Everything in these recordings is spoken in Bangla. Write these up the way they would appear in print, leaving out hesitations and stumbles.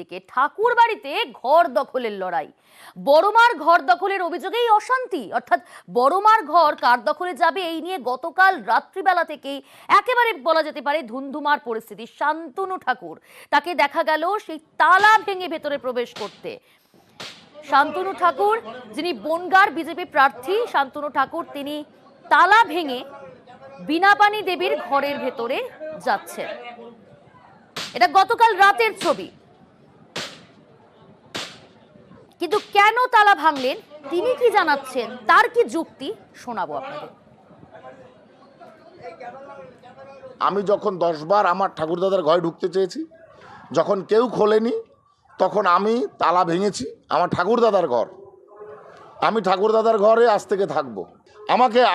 দিকে ঠাকুর বাড়িতে ঘর দখলের লড়াই। বড়মার ঘর দখলের অভিযোগেই অশান্তি, অর্থাৎ বড়মার ঘর কার দখলে যাবে এই নিয়ে গতকাল রাত্রিবেলা থেকেই একেবারে বলা যেতে পারে ধুন্ধুমার পরিস্থিতি। শান্তনু ঠাকুর, তাকে দেখা গেল সেই তালা ভেঙে ভেতরে প্রবেশ করতে। শান্তনু ঠাকুর, যিনি বনগাঁর বিজেপি প্রার্থী, শান্তনু ঠাকুর তিনি তালা ভেঙে বিনাপানি দেবীর ঘরের ভেতরে যাচ্ছেন। এটা গতকাল রাতের ছবি। কিন্তু কেন তালা ভাঙলেন, তিনি কি জানাচ্ছেন, তার কি যুক্তি, শোনাবো আপনাদের। আমি যখন 10 বার আমার ঠাকুরদাদার ঘরে ঢুকতে চেয়েছি, যখন কেউ খোলেনি, তখন আমি তালা ভেঙেছি। আমার ঠাকুরদাদার ঘর, আমি ঠাকুরদাদার ঘরে আজ থেকে থাকবো।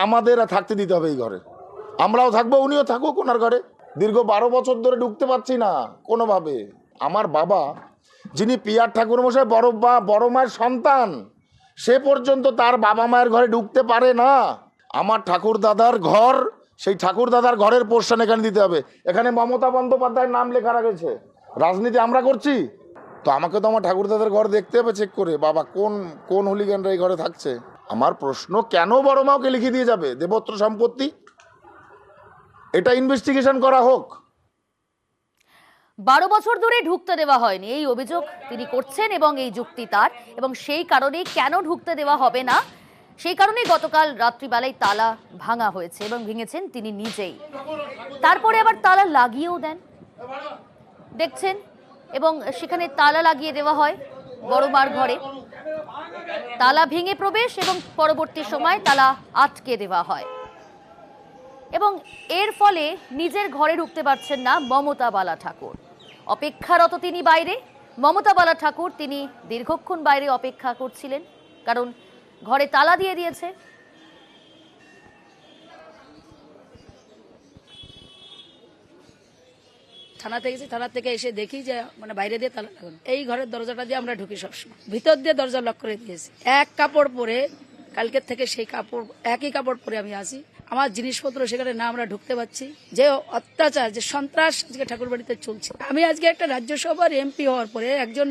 আমাদের থাকতে দিতে হবে এই ঘরে, আমরাও থাকবো, উনিও থাকুক ওনার ঘরে। দীর্ঘ 12 বছর ধরে ঢুকতে পারছি না কোনোভাবে। আমার বাবা, যিনি পিয়ার ঠাকুরমশাই বড় মায়ের সন্তান, সে পর্যন্ত তার বাবা মায়ের ঘরে ঢুকতে পারে না। আমার ঠাকুরদাদার ঘর, সেই ঠাকুরদাদার ঘরের পোর্শন এখানে দিতে হবে। এখানে মমতা বন্দ্যোপাধ্যায়ের নাম লেখা রয়েছে। রাজনীতি আমরা করছি তো আমাকে তো আমার ঠাকুরদাদার ঘর দেখতে হবে চেক করে, বাবা কোন হুলিগানরা এই ঘরে থাকছে। আমার প্রশ্ন, কেন বড় মাকে লিখে দিয়ে যাবে দেবত্র সম্পত্তি? এটা ইনভেস্টিগেশন করা হোক। 12 বছর ধরে ঢুকতে দেওয়া হয়নি, এই অভিযোগ তিনি করছেন এবং এই যুক্তি তার, এবং সেই কারণেই কেন ঢুকতে দেওয়া হবে না সেই কারণেই গতকাল রাত্রিবেলায় তালা ভাঙা হয়েছে এবং ভেঙেছেন তিনি নিজেই। তারপরে আবার তালা লাগিয়েও দেন দেখছেন, এবং সেখানে তালা লাগিয়ে দেওয়া হয় বড়মার ঘরে। তালা ভেঙে প্রবেশ এবং পরবর্তী সময় তালা আটকে দেওয়া হয়, এবং এর ফলে নিজের ঘরে ঢুকতে পারছেন না মমতা বালা ঠাকুর। অপেক্ষারত তিনি বাইরে। মমতা বালা ঠাকুর তিনি দীর্ঘক্ষণ বাইরে অপেক্ষা করছিলেন, কারণ ঘরে তালা দিয়ে দিয়েছে। থানাতে গেছি, থানা থেকে এসে দেখি যে বাইরে দিয়ে তালা লাগানো। এই ঘরের দরজাটা দিয়ে আমরা ঢুকি সবসময়, ভিতর দিয়ে দরজা লক করে দিয়েছি। এক কাপড় পরে, কালকের থেকে সেই কাপড়, একই কাপড় পরে আমি আসি। আমার জিনিসপত্র সেখানে না আমরা ঢুকতে পারছি। যে অত্যাচার, যে সন্ত্রাস আজকে ঠাকুর বাড়িতে চলছে। আমি আজকে একটা রাজ্যসভার এমপি হওয়ার পরে একজন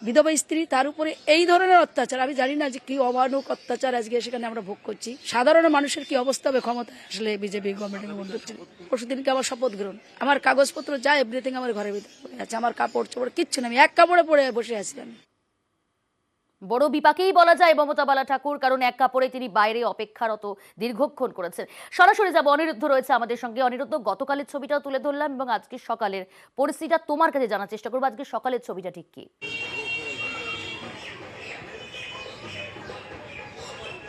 বিধবা স্ত্রী, তার উপরে এই ধরনের অত্যাচার, আমি জানি না যে কি অমানুক অত্যাচার আজকে সেখানে আমরা ভোগ করছি। সাধারণ মানুষের কি অবস্থা হবে ক্ষমতায় আসলে বিজেপি গভর্নমেন্টের মধ্যে। পরশুদিনকে আমার শপথ গ্রহণ, আমার কাগজপত্র যা এভরিথিং আমার ঘরের ভিতরে পড়ে আছে, আমার কাপড় চোপড় কিচ্ছু না, আমি এক কাপড়ে পরে বসে আছি। আমি বড় বিপাকেই বলা যায় মমতা বালা ঠাকুর, কারণ এক কাপড়ে তিনি বাইরে অপেক্ষারত দীর্ঘক্ষণ করেছেন। সরাসরি যাব, অনিরুদ্ধ রয়েছে আমাদের সঙ্গে। অনিরুদ্ধ, গতকালের ছবিটাও তুলে ধরলাম এবং আজকে সকালের পরিস্থিতিটা তোমার কাছে জানার চেষ্টা করবো। আজকে সকালের ছবিটা ঠিক কি?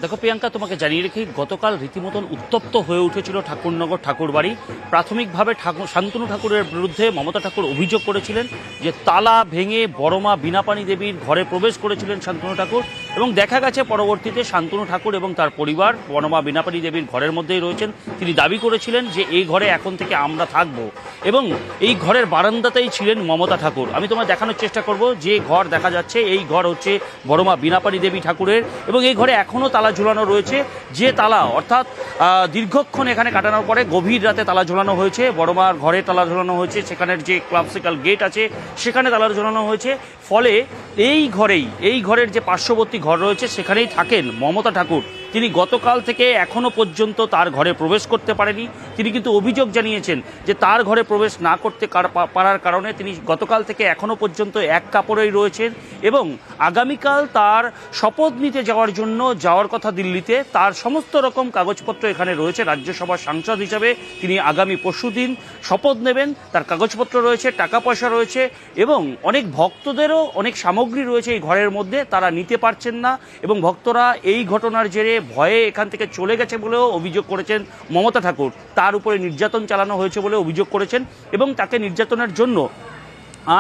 দেখো প্রিয়াঙ্কা, তোমাকে জানিয়ে রেখে গতকাল রীতিমতন উত্তপ্ত হয়ে উঠেছিল ঠাকুরনগর ঠাকুরবাড়ি। প্রাথমিকভাবে শান্তনু ঠাকুরের বিরুদ্ধে মমতা ঠাকুর অভিযোগ করেছিলেন যে তালা ভেঙে বড়মা বিনাপানি দেবীর ঘরে প্রবেশ করেছিলেন শান্তনু ঠাকুর, এবং দেখা গেছে পরবর্তীতে শান্তনু ঠাকুর এবং তার পরিবার বড়মা বিনাপানি দেবীর ঘরের মধ্যেই রয়েছেন। তিনি দাবি করেছিলেন যে এই ঘরে এখন থেকে আমরা থাকব, এবং এই ঘরের বারান্দাতেই ছিলেন মমতা ঠাকুর। আমি তোমায় দেখানোর চেষ্টা করব যে ঘর দেখা যাচ্ছে, এই ঘর হচ্ছে বড়মা বিনাপানি দেবী ঠাকুরের, এবং এই ঘরে এখনও তালা ঝুলানো রয়েছে। যে তালা, অর্থাৎ দীর্ঘক্ষণ এখানে কাটানোর পরে গভীর রাতে তালা ঝুলানো হয়েছে। বড়মার ঘরে তালা ঝুলানো হয়েছে, সেখানের যে ক্লাসিক্যাল গেট আছে সেখানে তালা ঝুলানো হয়েছে। ফলে এই ঘরের যে পার্শ্ববর্তী ঘর রয়েছে সেখানেই থাকেন মমতা ঠাকুর। তিনি গতকাল থেকে এখনো পর্যন্ত তার ঘরে প্রবেশ করতে পারেনি। তিনি কিন্তু অভিযোগ জানিয়েছেন যে তার ঘরে প্রবেশ না করতে পারার কারণে তিনি গতকাল থেকে এখনো পর্যন্ত এক কাপড়েই রয়েছেন, এবং আগামীকাল তার শপথ নিতে যাওয়ার কথা দিল্লিতে। তার সমস্ত রকম কাগজপত্র এখানে রয়েছে। রাজ্যসভার সাংসদ হিসাবে তিনি আগামী পরশুদিন শপথ নেবেন। তার কাগজপত্র রয়েছে, টাকা পয়সা রয়েছে, এবং অনেক ভক্তদেরও অনেক সামগ্রী রয়েছে এই ঘরের মধ্যে, তারা নিতে পারছেন না, এবং ভক্তরা এই ঘটনার জেরে ভয়ে এখান থেকে চলে গেছে বলেও অভিযোগ করেছেন মমতা ঠাকুর। তার উপরে নির্যাতন চালানো হয়েছে বলে অভিযোগ করেছেন, এবং তাকে নির্যাতনের জন্য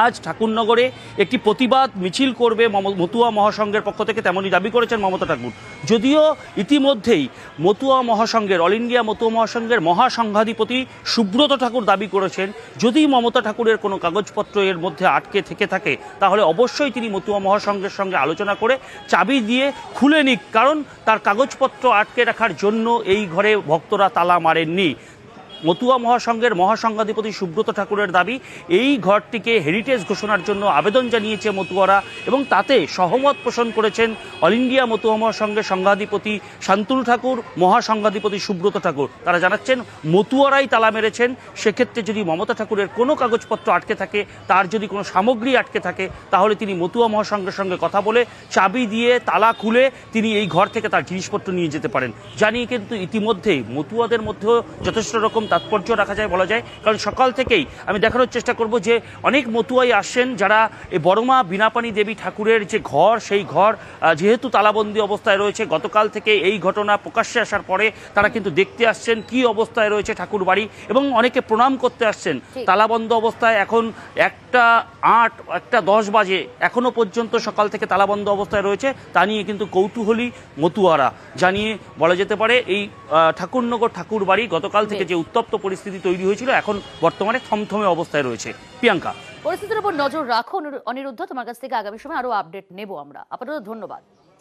আজ ঠাকুরনগরে একটি প্রতিবাদ মিছিল করবে মতুয়া মহাসংঘের পক্ষ থেকে, তেমনই দাবি করেছেন মমতা ঠাকুর। যদিও ইতিমধ্যেই মতুয়া মহাসংঘের, অল ইন্ডিয়া মতুয়া মহাসংঘের মহাসংঘাধিপতি সুব্রত ঠাকুর দাবি করেছেন যদি মমতা ঠাকুরের কোনো কাগজপত্র এর মধ্যে আটকে থেকে থাকে তাহলে অবশ্যই তিনি মতুয়া মহাসংঘের সঙ্গে আলোচনা করে চাবি দিয়ে খুলে নিক, কারণ তার কাগজপত্র আটকে রাখার জন্য এই ঘরে ভক্তরা তালা মারেননি। মতুয়া মহাসংঘের মহাসংঘাধিপতি সুব্রত ঠাকুরের দাবি, এই ঘরটিকে হেরিটেজ ঘোষণার জন্য আবেদন জানিয়েছে মতুয়ারা এবং তাতে সহমত পোষণ করেছেন অল ইন্ডিয়া মতুয়া মহাসংঘের সংঘাধিপতি শান্তনু ঠাকুর, মহাসংঘাধিপতি সুব্রত ঠাকুর। তারা জানাচ্ছেন মতুয়ারাই তালা মেরেছেন। সেক্ষেত্রে যদি মমতা ঠাকুরের কোনো কাগজপত্র আটকে থাকে, তার যদি কোনো সামগ্রী আটকে থাকে, তাহলে তিনি মতুয়া মহাসংঘের সঙ্গে কথা বলে চাবি দিয়ে তালা খুলে তিনি এই ঘর থেকে তার জিনিসপত্র নিয়ে যেতে পারেন। জানিয়ে কিন্তু ইতিমধ্যেই মতুয়াদের মধ্যেও যথেষ্ট রকম তাৎপর্য রাখা যায় বলা যায়, কারণ সকাল থেকেই আমি দেখানোর চেষ্টা করব যে অনেক মতুয়াই আসছেন যারা এই বড়মা বীণাপাণি দেবী ঠাকুরের যে ঘর, সেই ঘর যেহেতু তালাবন্দি অবস্থায় রয়েছে, গতকাল থেকে এই ঘটনা প্রকাশ্যে আসার পরে তারা কিন্তু দেখতে আসছেন কি অবস্থায় রয়েছে ঠাকুর বাড়ি এবং অনেকে প্রণাম করতে আসছেন। তালাবন্ধ অবস্থায় এখন 1:08, 1:10 বাজে, এখনো পর্যন্ত সকাল থেকে তালাবন্ধ অবস্থায় রয়েছে। তা নিয়ে কিন্তু কৌতূহলী মতুয়ারা, জানিয়ে বলা যেতে পারে এই ঠাকুরনগর ঠাকুর বাড়ি গতকাল থেকে যে উত্তপ্ত পরিস্থিতি তৈরি হয়েছিল এখন বর্তমানে থমথমে অবস্থায় রয়েছে। প্রিয়াঙ্কা, পরিস্থিতির উপর নজর রাখো অনিরুদ্ধ, তোমার কাছ থেকে আগামী সময় আরো আপডেট নেব আমরা। আপাতত ধন্যবাদ।